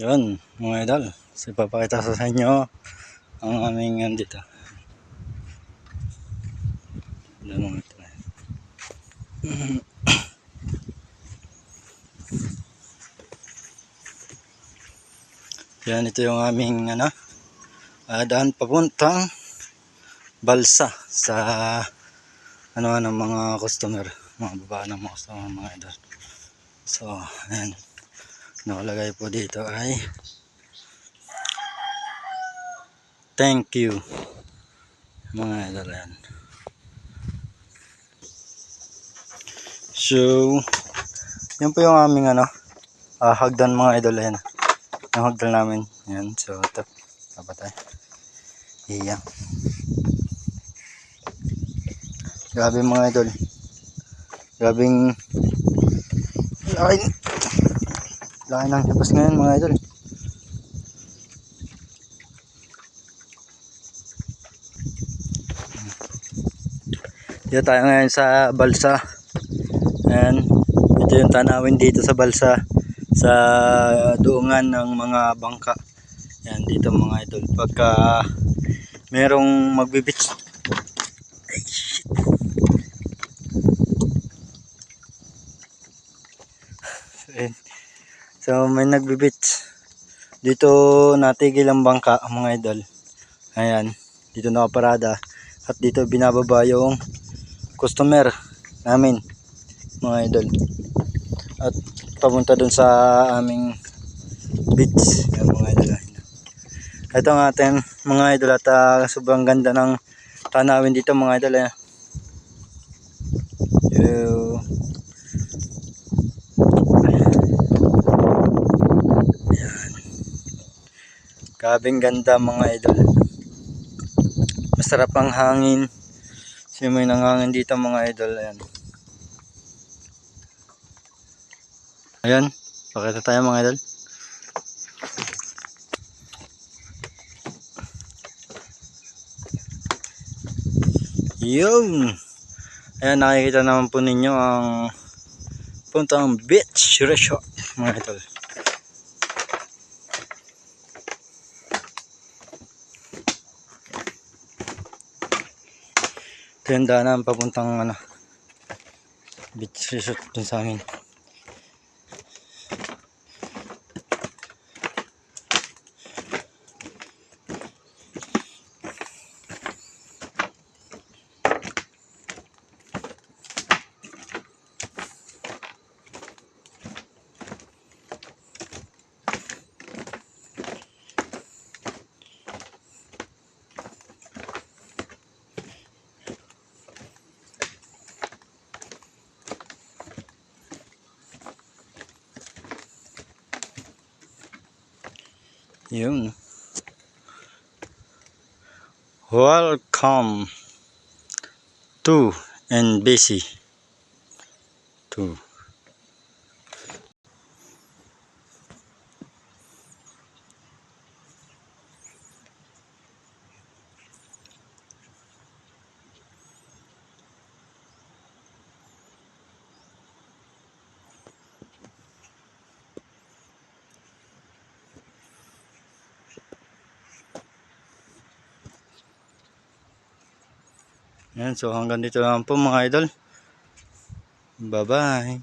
Yun, mga idol. So, ipapakita ko sa inyo ang aming dito. Yan mga idol. Yan, ito yung aming daan papuntang balsa sa ng mga customer, mga baba ng mga customer, mga idol. So, ayan. Nakalagay po dito ay thank you, mga idol. Ayan. So, yun po yung aming hagdan, mga idol. Ayan. Yung hagdan namin. Ayan. So, ito. Kapatay. Iya. Grabe mga idol. Grabing laki ng labas ngayon, mga idol. Dito tayo ngayon sa balsa. Ayan. Ito yung tanawin dito sa balsa, sa duungan ng mga bangka. Ayan, dito mga idol. Pagka merong magbibits, ay shit, so may nagbibits dito, natigil ang bangka, mga idol. Ayan, dito nakaparada at dito binababa yung customer namin, mga idol, at papunta dun sa aming beach. Ayan, mga idol. Ito ang ating mga idol, at sobrang ganda ng tanawin dito, mga idol. Ayan. Grabing ganda, mga idol. Masarap ang hangin. Simoy ng hangin dito, mga idol. Ayan. Ayan. Pakita tayo, mga idol. Yun. Ayan, nakikita naman po ninyo ang puntang beach resort, mga idol. Ito yung daanan papuntang beach resort dun sa amin. Yun. Welcome to NBC 2. Yan, so hanggang dito lang po, mga idol. Bye bye.